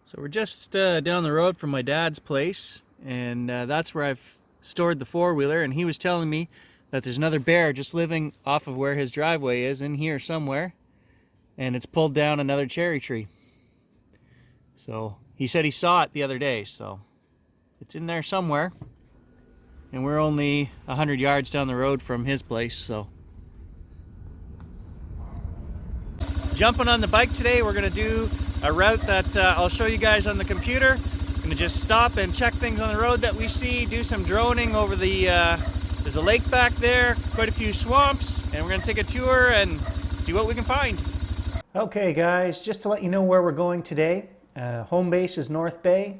So we're just down the road from my dad's place, and that's where I've stored the four-wheeler, and he was telling me that there's another bear just living off of where his driveway is in here somewhere, and it's pulled down another cherry tree. So he said he saw it the other day, so it's in there somewhere, and we're only 100 yards down the road from his place. So jumping on the bike today, we're gonna do a route that I'll show you guys on the computer. I'm gonna just stop and check things on the road that we see, do some droning over the, there's a lake back there, quite a few swamps, and we're gonna take a tour and see what we can find. Okay guys, just to let you know where we're going today. Home base is North Bay.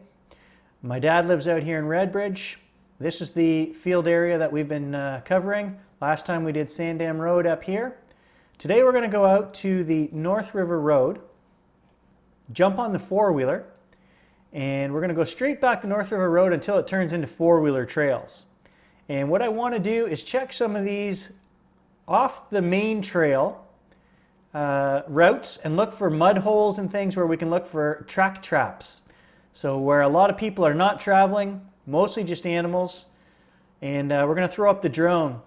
My dad lives out here in Redbridge. This is the field area that we've been covering. Last time we did Sandam Road up here. Today we're gonna go out to the North River Road, jump on the four-wheeler, and we're going to go straight back to North River Road until it turns into four-wheeler trails. And what I want to do is check some of these off the main trail routes and look for mud holes and things where we can look for track traps. So where a lot of people are not traveling, mostly just animals, and we're going to throw up the drone.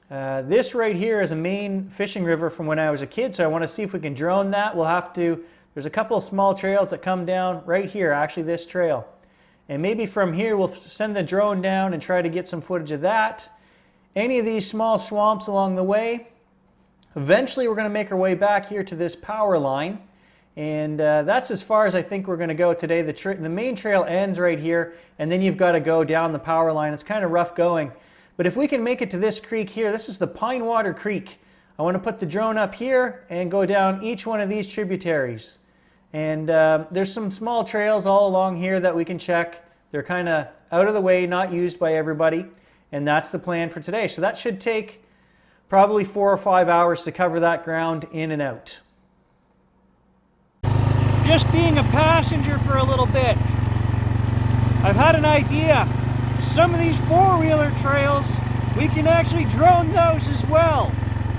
This right here is a main fishing river from when I was a kid, so I want to see if we can drone that. We'll have to. There's a couple of small trails that come down right here, actually this trail. And maybe from here we'll send the drone down and try to get some footage of that. Any of these small swamps along the way. Eventually we're going to make our way back here to this power line. And that's as far as I think we're going to go today. The main trail ends right here, and then you've got to go down the power line. It's kind of rough going. But if we can make it to this creek here, this is the Pine Water Creek. I want to put the drone up here and go down each one of these tributaries. And there's some small trails all along here that we can check. They're kind of out of the way, not used by everybody. And that's the plan for today. So that should take probably 4 or 5 hours to cover that ground in and out. Just being a passenger for a little bit, I've had an idea. Some of these four-wheeler trails, we can actually drone those as well.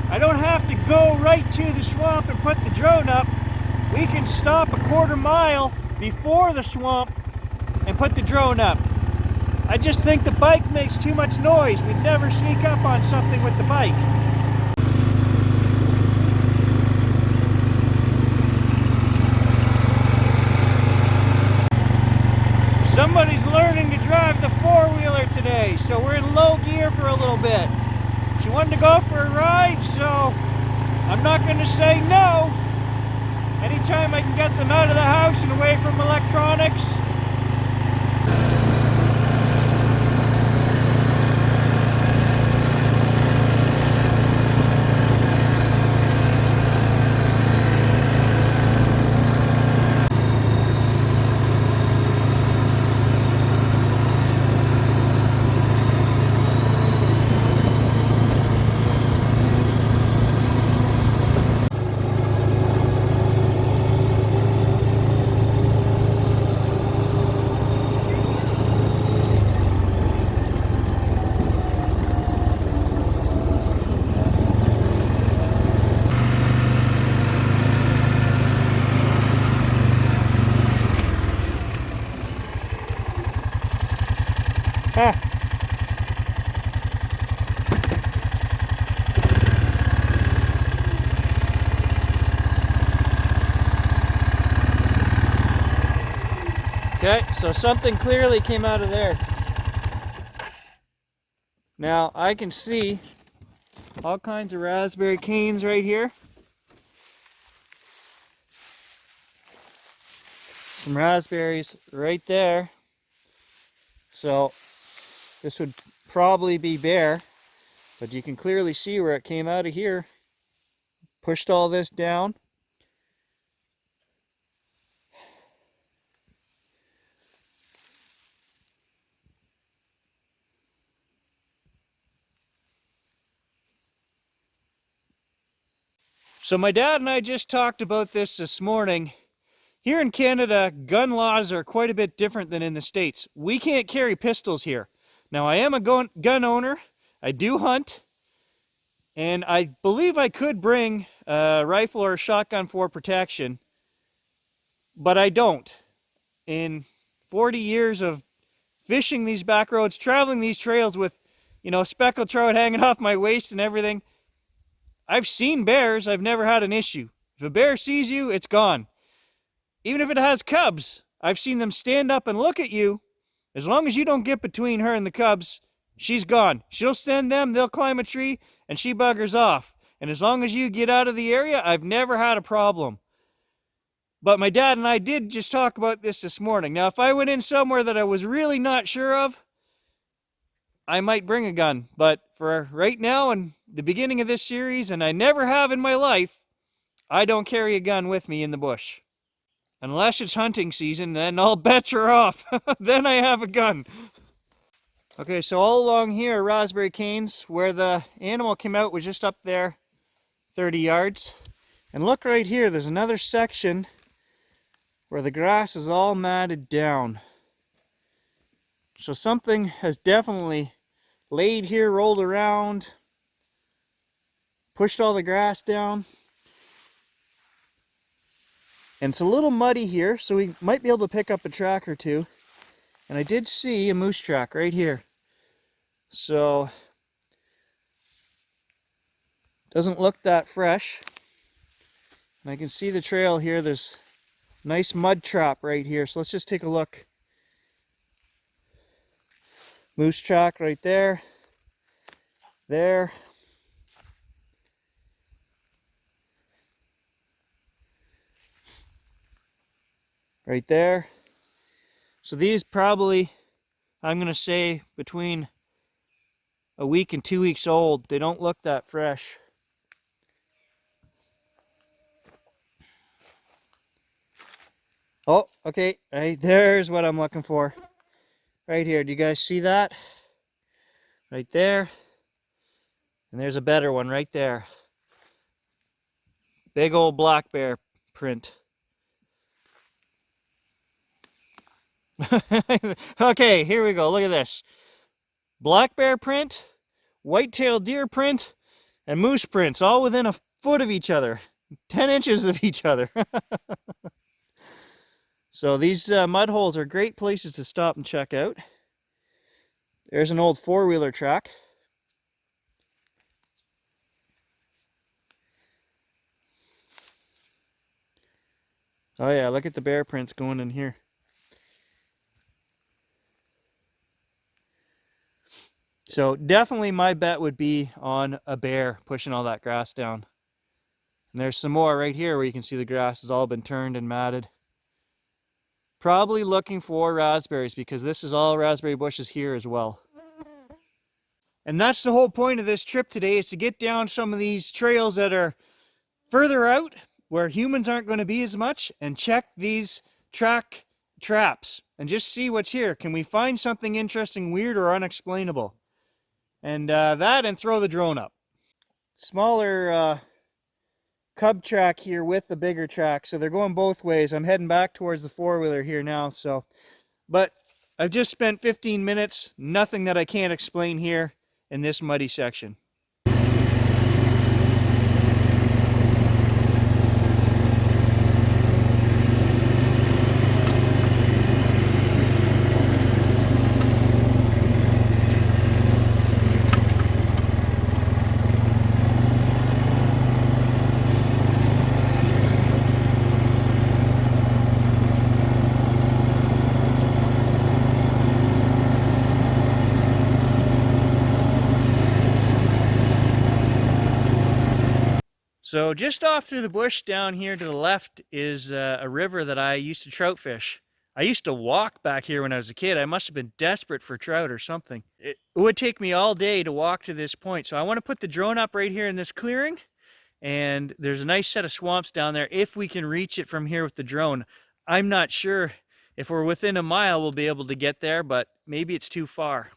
I don't have to go right to the swamp and put the drone up. We can stop a quarter mile before the swamp and put the drone up. I just think the bike makes too much noise. We'd never sneak up on something with the bike. Somebody's learning to drive the four-wheeler today, so we're in low gear for a little bit. She wanted to go for a ride, so I'm not going to say no. Anytime I can get them out of the house and away from electronics. Okay, so something clearly came out of there. Now I can see all kinds of raspberry canes right here. Some raspberries right there. So this would probably be bear, but you can clearly see where it came out of here. Pushed all this down. So my dad and I just talked about this morning. Here in Canada, gun laws are quite a bit different than in the States. We can't carry pistols here. Now, I am a gun owner. I do hunt. And I believe I could bring a rifle or a shotgun for protection. But I don't. in 40 years of fishing these back roads, traveling these trails with, you know, speckled trout hanging off my waist and everything. I've seen bears. I've never had an issue. If a bear sees you, it's gone. Even if it has cubs, I've seen them stand up and look at you. As long as you don't get between her and the cubs, she's gone. She'll send them, they'll climb a tree, and she buggers off. And as long as you get out of the area, I've never had a problem. But my dad and I did just talk about this morning. Now, if I went in somewhere that I was really not sure of, I might bring a gun. But for right now and the beginning of this series, and I never have in my life, I don't carry a gun with me in the bush. Unless it's hunting season, then all bets are off. Then I have a gun. Okay, so all along here are raspberry canes. Where the animal came out was just up there, 30 yards. And look right here, there's another section where the grass is all matted down. So something has definitely laid here, rolled around, pushed all the grass down. And it's a little muddy here, so we might be able to pick up a track or two. And I did see a moose track right here. So, doesn't look that fresh. And I can see the trail here. There's a nice mud trap right here. So let's just take a look. Moose track right there. There. Right there. So these probably, I'm going to say, between a week and 2 weeks old. They don't look that fresh. Oh, okay. Right there's what I'm looking for. Right here. Do you guys see that? Right there. And there's a better one right there. Big old black bear print. Okay, here we go. Look at this. Black bear print, white-tailed deer print, and moose prints, all within a foot of each other. 10 inches of each other. So these mud holes are great places to stop and check out. There's an old four-wheeler track. Oh yeah, look at the bear prints going in here. So definitely my bet would be on a bear pushing all that grass down. And there's some more right here where you can see the grass has all been turned and matted. Probably looking for raspberries because this is all raspberry bushes here as well. And that's the whole point of this trip today, is to get down some of these trails that are further out where humans aren't going to be as much and check these traps and just see what's here. Can we find something interesting, weird, or unexplainable? And that, and throw the drone up. Smaller cub track here with the bigger track, so they're going both ways. I'm heading back towards the four-wheeler here now, so. But I've just spent 15 minutes, nothing that I can't explain here in this muddy section. So just off through the bush down here to the left is a river that I used to trout fish. I used to walk back here when I was a kid. I must have been desperate for trout or something. It would take me all day to walk to this point. So I want to put the drone up right here in this clearing. And there's a nice set of swamps down there if we can reach it from here with the drone. I'm not sure if we're within a mile we'll be able to get there, but maybe it's too far.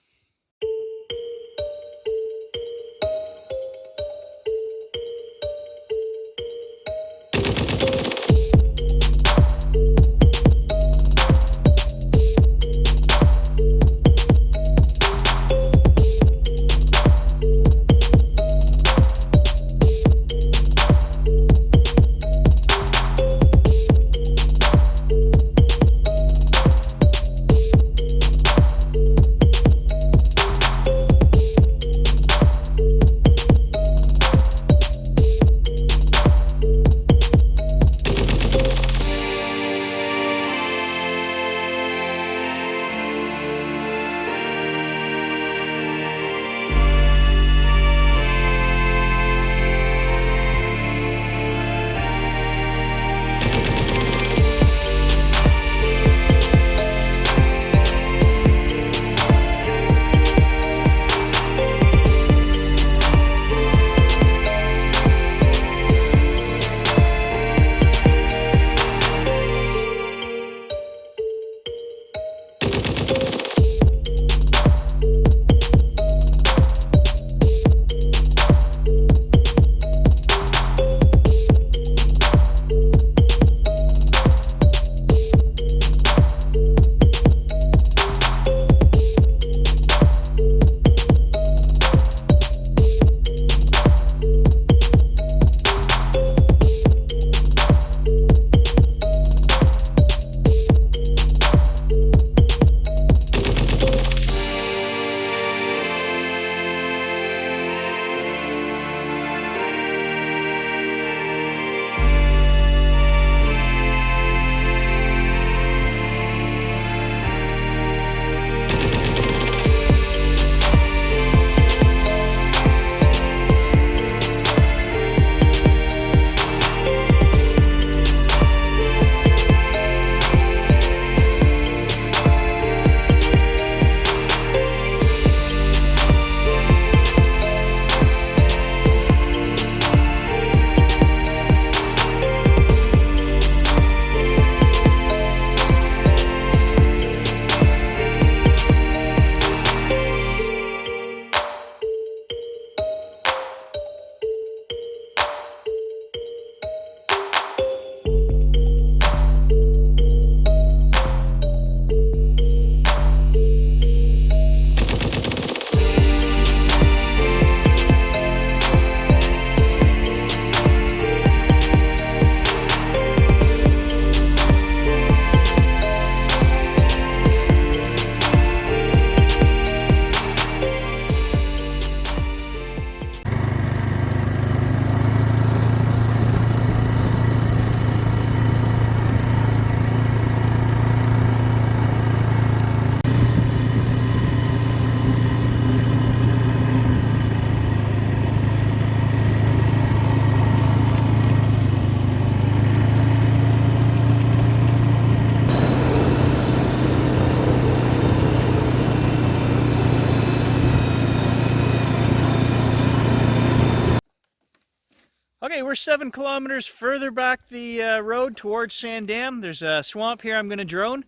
Okay, we're 7 kilometers further back the road towards Sandam. There's a swamp here I'm going to drone.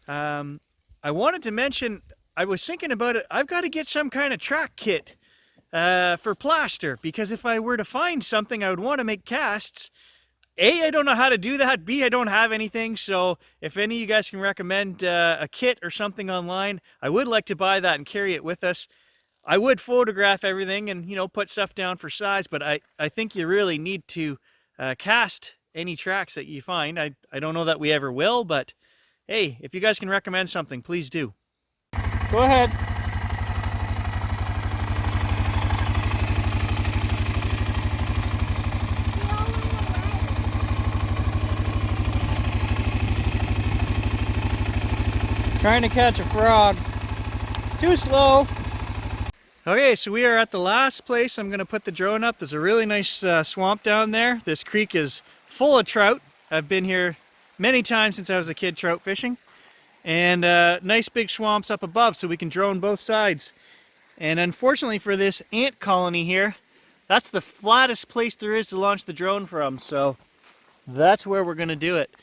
I wanted to mention, I was thinking about it, I've got to get some kind of track kit for plaster, because if I were to find something I would want to make casts, A, I don't know how to do that, B, I don't have anything, so if any of you guys can recommend a kit or something online, I would like to buy that and carry it with us. I would photograph everything and, you know, put stuff down for size, but I think you really need to cast any tracks that you find. I don't know that we ever will, but hey, if you guys can recommend something, please do. Go ahead. Trying to catch a frog. Too slow. Okay, so we are at the last place I'm going to put the drone up. There's a really nice swamp down there. This creek is full of trout. I've been here many times since I was a kid trout fishing. And nice big swamps up above so we can drone both sides. And unfortunately for this ant colony here, that's the flattest place there is to launch the drone from. So that's where we're going to do it.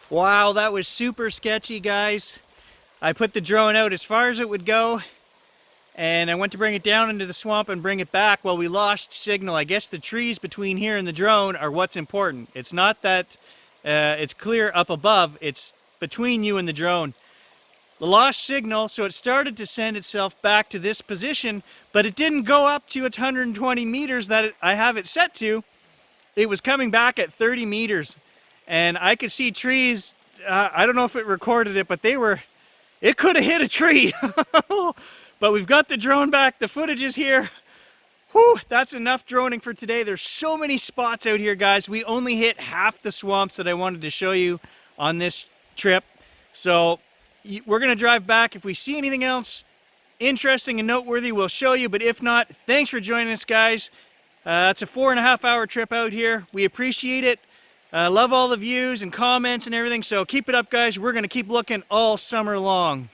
Wow, that was super sketchy, guys. I put the drone out as far as it would go, and I went to bring it down into the swamp and bring it back. Well, we lost signal. I guess the trees between here and the drone are what's important. It's not that it's clear up above, it's between you and the drone. The lost signal, so it started to send itself back to this position, but it didn't go up to its 120 meters that I have it set to. It was coming back at 30 meters, and I could see trees. I don't know if it recorded it, but it could have hit a tree. But we've got the drone back. The footage is here. Whew, that's enough droning for today. There's so many spots out here, guys. We only hit half the swamps that I wanted to show you on this trip. So we're going to drive back. If we see anything else interesting and noteworthy, we'll show you. But if not, thanks for joining us, guys. It's a 4.5 hour trip out here. We appreciate it. Love all the views and comments and everything. So keep it up, guys. We're going to keep looking all summer long.